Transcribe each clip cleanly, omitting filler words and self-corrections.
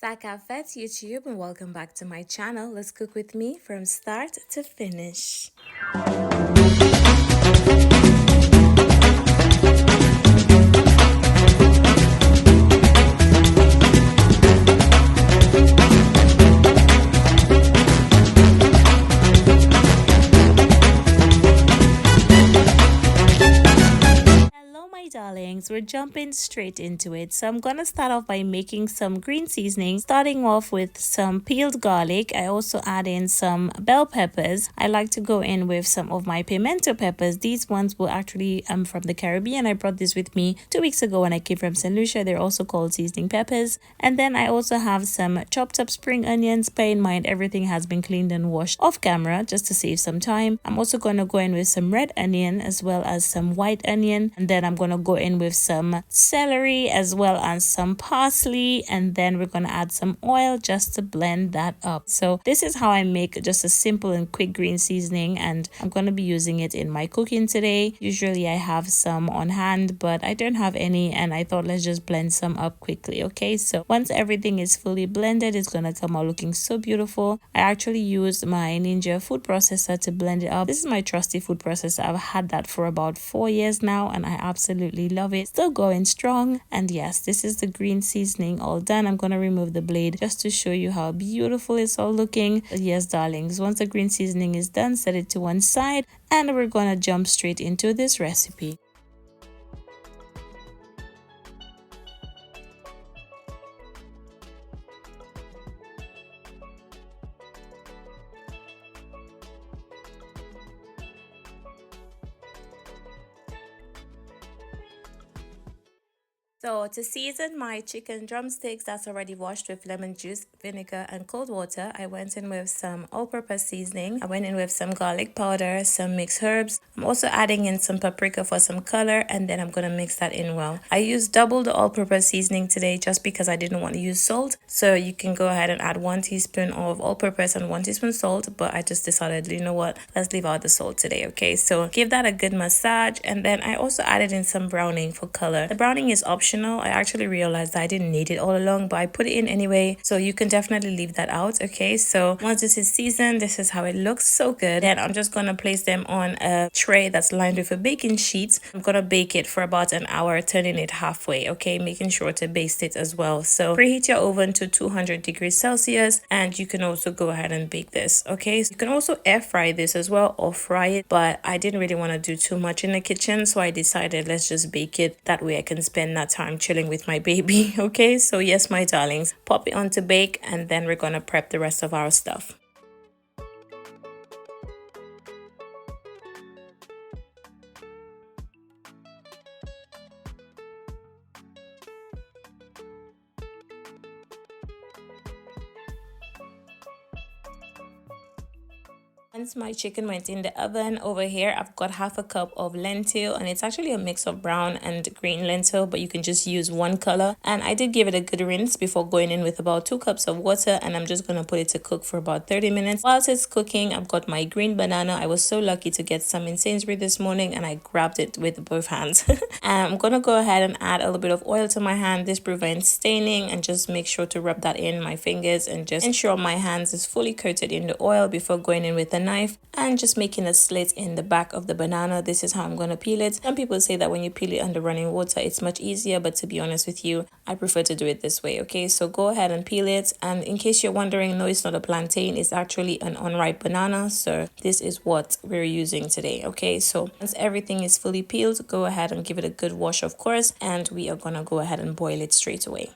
Sakafet YouTube and welcome back to my channel. Let's cook with me from start to finish. Hello my darlings, we're jumping straight into it. So I'm gonna start off by making some green seasoning, starting off with some peeled garlic. I also add in some bell peppers. I like to go in with some of my pimento peppers. These ones were actually from the Caribbean. I brought this with me 2 weeks ago when I came from St. Lucia. They're also called seasoning peppers. And then I also have some chopped up spring onions. Bear in mind everything has been cleaned and washed off camera just to save some time. I'm also going to go in with some red onion as well as some white onion, and then I'm going to go in with some celery as well as some parsley, and then we're going to add some oil just to blend that up. So this is how I make just a simple and quick green seasoning, and I'm going to be using it in my cooking today. Usually I have some on hand, but I don't have any, and I thought let's just blend some up quickly. Okay, so once everything is fully blended, it's going to come out looking so beautiful. I actually used my Ninja food processor to blend it up. This is my trusty food processor. I've had that for about 4 years now, and I absolutely love it. Still going strong. And yes, this is the green seasoning all done. I'm going to remove the blade just to show you how beautiful it's all looking. But yes, darlings, once the green seasoning is done, set it to one side, and we're going to jump straight into this recipe. So to season my chicken drumsticks that's already washed with lemon juice, vinegar, and cold water, I went in with some all-purpose seasoning. I went in with some garlic powder, some mixed herbs. I'm also adding in some paprika for some color, and then I'm going to mix that in well. I used double the all-purpose seasoning today just because I didn't want to use salt. So you can go ahead and add 1 teaspoon of all-purpose and 1 teaspoon salt, but I just decided, you know what, let's leave out the salt today, okay? So give that a good massage, and then I also added in some browning for color. The browning is optional. I actually realized that I didn't need it all along, but I put it in anyway, so you can definitely leave that out. Okay, so once this is seasoned, this is how it looks. So good. Then I'm just gonna place them on a tray that's lined with a baking sheet. I'm gonna bake it for about an hour, turning it halfway, okay, making sure to baste it as well. So preheat your oven to 200 degrees Celsius, and you can also go ahead and bake this. Okay, so you can also air fry this as well or fry it, but I didn't really want to do too much in the kitchen, so I decided let's just bake it. That way I can spend that time chilling with my baby. Okay, so yes, my darlings, pop it on to bake, and then we're gonna prep the rest of our stuff. Once my chicken went in the oven, over here I've got half a cup of lentil, and it's actually a mix of brown and green lentil, but you can just use one color. And I did give it a good rinse before going in with about 2 cups of water, and I'm just gonna put it to cook for about 30 minutes. Whilst it's cooking, I've got my green banana. I was so lucky to get some in Sainsbury's this morning, and I grabbed it with both hands. I'm gonna go ahead and add a little bit of oil to my hand. This prevents staining, and just make sure to rub that in my fingers and just ensure my hands is fully coated in the oil before going in with the knife and just making a slit in the back of the banana. This is how I'm going to peel it. Some people say that when you peel it under running water it's much easier, but to be honest with you, I prefer to do it this way. Okay, so go ahead and peel it, and in case you're wondering, no, it's not a plantain, it's actually an unripe banana. So this is what we're using today. Okay, so once everything is fully peeled, go ahead and give it a good wash, of course, and we are going to go ahead and boil it straight away.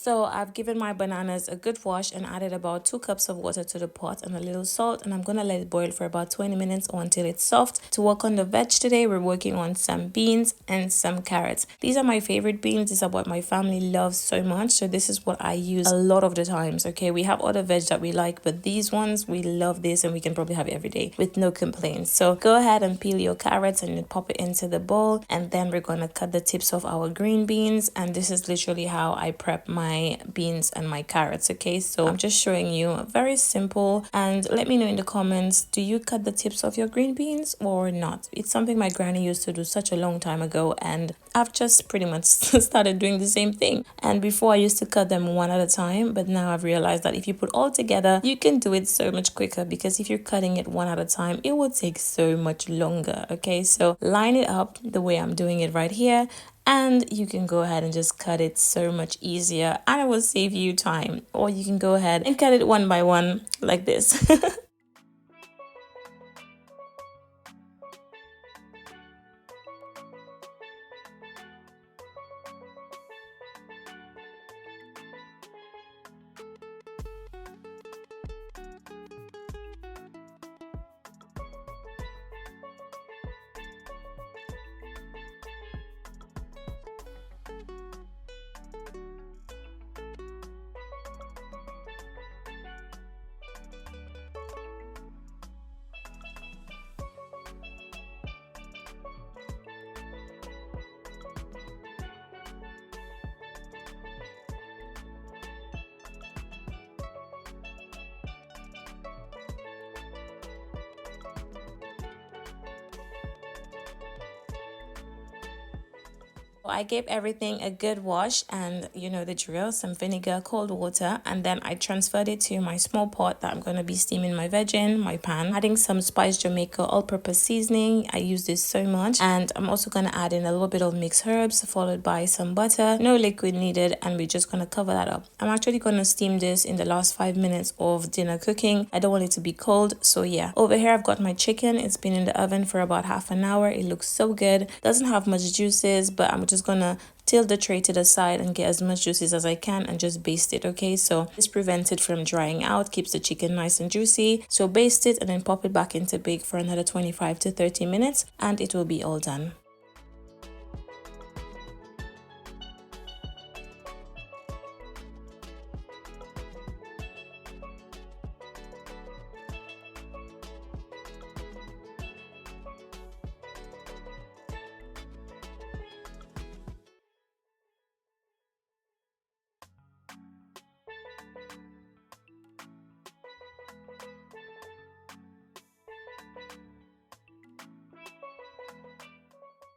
So I've given my bananas a good wash and added about 2 cups of water to the pot and a little salt, and I'm gonna let it boil for about 20 minutes or until it's soft. To work on the veg today, we're working on some beans and some carrots. These are my favorite beans. These are what my family loves so much, so this is what I use a lot of the times. Okay, we have other veg that we like, but these ones, we love this and we can probably have it every day with no complaints. So go ahead and peel your carrots and then pop it into the bowl, and then we're gonna cut the tips of our green beans, and this is literally how I prep my beans and my carrots. Okay, so I'm just showing you, very simple. And let me know in the comments, do you cut the tips of your green beans or not? It's something my granny used to do such a long time ago, and I've just pretty much started doing the same thing. And before I used to cut them one at a time, but now I've realized that if you put all together, you can do it so much quicker, because if you're cutting it one at a time, it will take so much longer. Okay, so line it up the way I'm doing it right here, and you can go ahead and just cut it so much easier, and it will save you time. Or you can go ahead and cut it one by one like this. I gave everything a good wash, and you know the drill, some vinegar, cold water, and then I transferred it to my small pot that I'm going to be steaming my veg in, my pan. Adding some Spice Jamaica all-purpose seasoning. I use this so much. And I'm also going to add in a little bit of mixed herbs, followed by some butter. No liquid needed, and we're just going to cover that up. I'm actually going to steam this in the last 5 minutes of dinner cooking. I don't want it to be cold, so yeah. Over here I've got my chicken. It's been in the oven for about half an hour. It looks so good. Doesn't have much juices, but I'm just gonna tilt the tray to the side and get as much juices as I can and just baste it. Okay, so this prevents it from drying out, keeps the chicken nice and juicy. So baste it and then pop it back into bake for another 25 to 30 minutes, and it will be all done.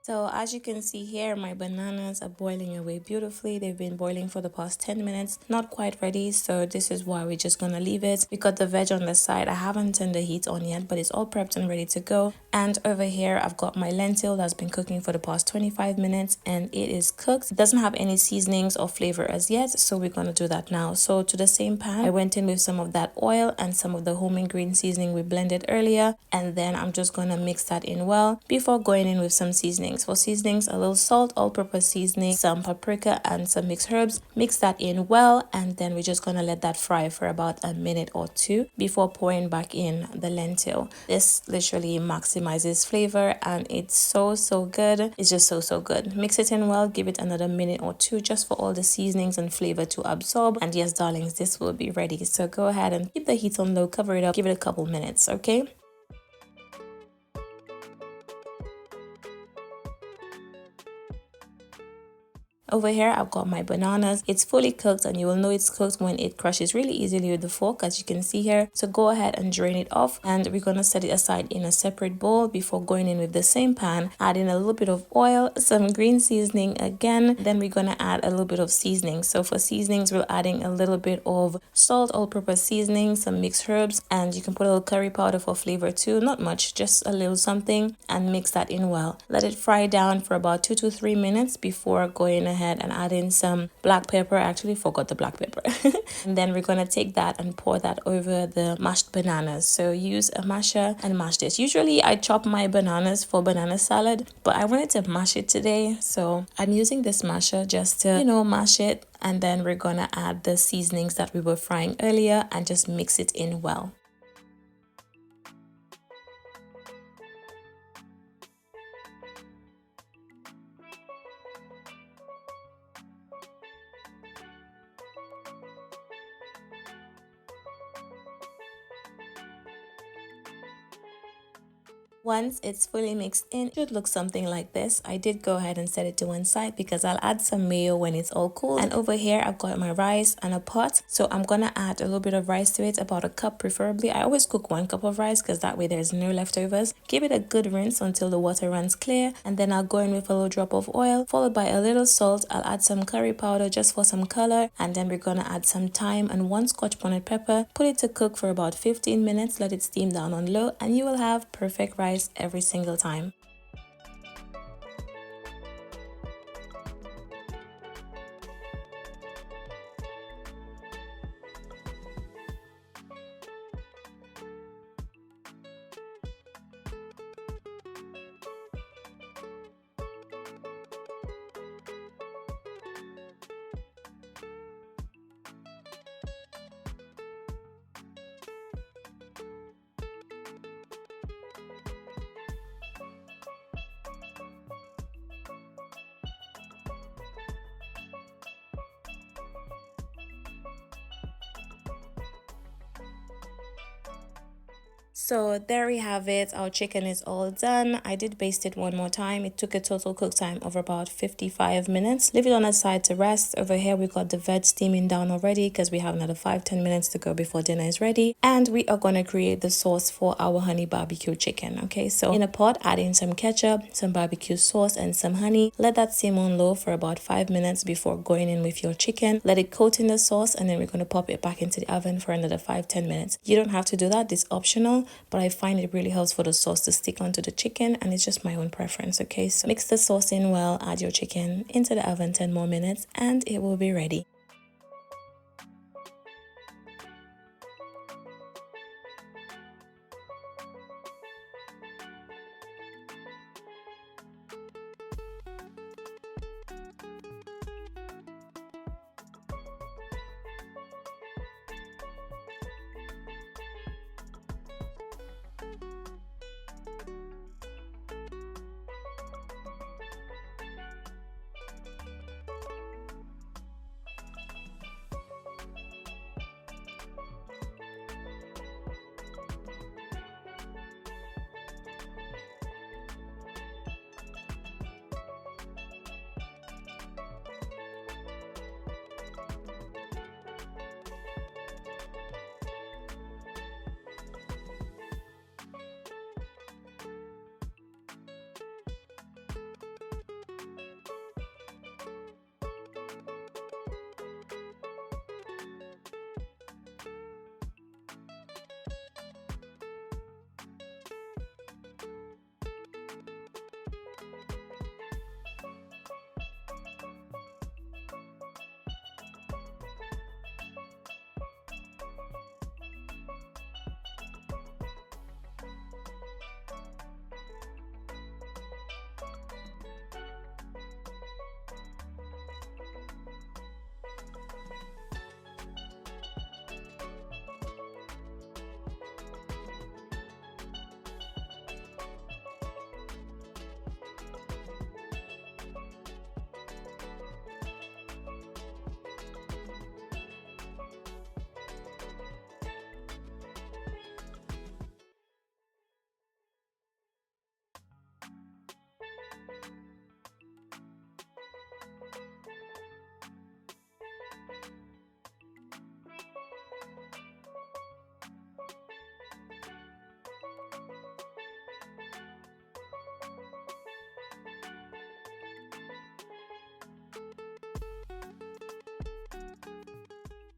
So as you can see here, my bananas are boiling away beautifully. They've been boiling for the past 10 minutes. Not quite ready, so this is why we're just gonna leave it. We got the veg on the side. I haven't turned the heat on yet, but it's all prepped and ready to go. And over here, I've got my lentil that's been cooking for the past 25 minutes, and it is cooked. It doesn't have any seasonings or flavor as yet, so we're gonna do that now. So to the same pan, I went in with some of that oil and some of the homemade green seasoning we blended earlier, and then I'm just gonna mix that in well before going in with some seasonings. For seasonings, a little salt, all-purpose seasoning, some paprika, and some mixed herbs. Mix that in well, and then we're just gonna let that fry for about a minute or two before pouring back in the lentil. This literally maximizes flavor, and it's so good. It's just so good. Mix it in well, give it another minute or two just for all the seasonings and flavor to absorb, and yes darlings, this will be ready. So go ahead and keep the heat on low, cover it up, give it a couple minutes. Okay. Over here, I've got my bananas. It's fully cooked, and you will know it's cooked when it crushes really easily with the fork, as you can see here. So go ahead and drain it off, and we're gonna set it aside in a separate bowl before going in with the same pan. Add in a little bit of oil, some green seasoning again. Then we're gonna add a little bit of seasoning. So for seasonings, we're adding a little bit of salt, all-purpose seasoning, some mixed herbs, and you can put a little curry powder for flavor too. Not much, just a little something, and mix that in well. Let it fry down for about 2 to 3 minutes before going ahead and add in some black pepper. I actually forgot the black pepper. And then we're gonna take that and pour that over the mashed bananas. So use a masher and mash this. Usually I chop my bananas for banana salad, but I wanted to mash it today, so I'm using this masher just to, you know, mash it and then we're gonna add the seasonings that we were frying earlier and just mix it in well. Once it's fully mixed in, it should look something like this. I did go ahead and set it to one side because I'll add some mayo when it's all cool. And over here, I've got my rice and a pot. So I'm gonna add a little bit of rice to it, about a cup preferably. I always cook 1 cup of rice because that way there's no leftovers. Give it a good rinse until the water runs clear. And then I'll go in with a little drop of oil, followed by a little salt. I'll add some curry powder just for some color. And then we're gonna add some thyme and 1 scotch bonnet pepper. Put it to cook for about 15 minutes. Let it steam down on low and you will have perfect rice every single time. So there we have it. Our chicken is all done. I did baste it 1 more time. It took a total cook time of about 55 minutes. Leave it on the side to rest. Over here we got the veg steaming down already because we have another 5-10 minutes to go before dinner is ready. And we are going to create the sauce for our honey barbecue chicken. Okay, so in a pot, add in some ketchup, some barbecue sauce and some honey. Let that simmer on low for about 5 minutes before going in with your chicken. Let it coat in the sauce and then we're going to pop it back into the oven for another 5-10 minutes. You don't have to do that. It's optional, but I find it really helps for the sauce to stick onto the chicken and it's just my own preference. Okay, so mix the sauce in well, add your chicken into the oven 10 more minutes and it will be ready.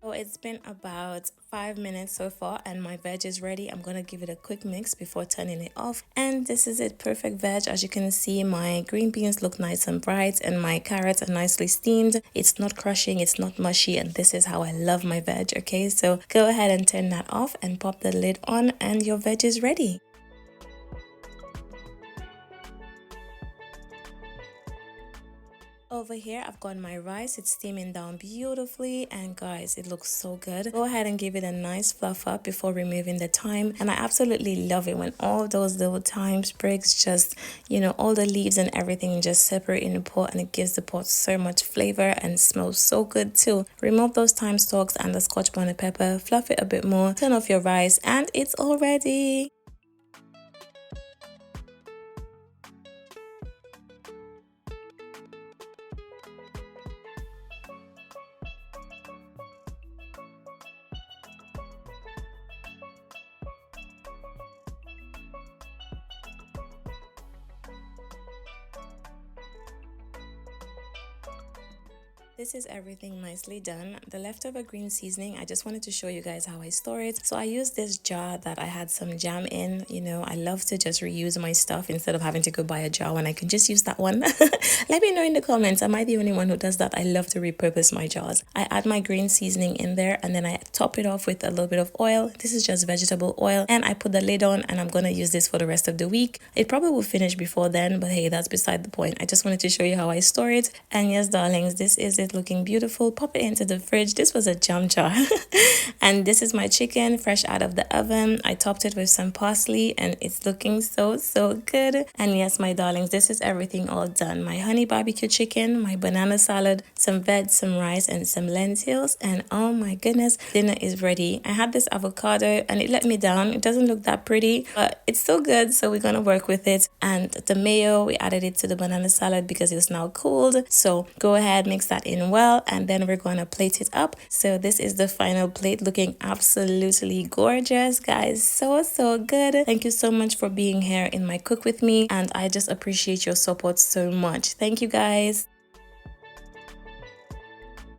So it's been about 5 minutes so far and my veg is ready. I'm gonna give it a quick mix before turning it off. And this is it, perfect veg. As you can see, my green beans look nice and bright and my carrots are nicely steamed. It's not crushing, it's not mushy, and this is how I love my veg. Okay, so go ahead and turn that off and pop the lid on and your veg is ready. Over here, I've got my rice. It's steaming down beautifully. And guys, it looks so good. Go ahead and give it a nice fluff up before removing the thyme. And I absolutely love it when all those little thyme sprigs just, all the leaves and everything just separate in the pot. And it gives the pot so much flavor and smells so good too. Remove those thyme stalks and the scotch bonnet pepper. Fluff it a bit more. Turn off your rice and it's all ready. This is everything nicely done. The leftover green seasoning, I just wanted to show you guys how I store it. So I used this jar that I had some jam in. I love to just reuse my stuff instead of having to go buy a jar when I can just use that one. Let me know in the comments. Am I the only one who does that? I love to repurpose my jars. I add my green seasoning in there and then I top it off with a little bit of oil. This is just vegetable oil and I put the lid on and I'm going to use this for the rest of the week. It probably will finish before then, but hey, that's beside the point. I just wanted to show you how I store it. And yes, darlings, this is it looking beautiful. Pop it into the fridge. This was a jam jar. And this is my chicken fresh out of the oven. I topped it with some parsley and it's looking so good. And yes, my darlings, this is everything all done. My honey barbecue chicken, my banana salad, some veg, some rice and some lentils, and oh my goodness, dinner is ready. I had this avocado and it let me down. It doesn't look that pretty, but it's still good, so we're gonna work with it. And the mayo, we added it to the banana salad because it was now cooled, so go ahead, mix that in well, and then we're going to plate it up. So this is the final plate, looking absolutely gorgeous, guys. So good. Thank you so much for being here in my cook with me, and I just appreciate your support so much. Thank you, guys.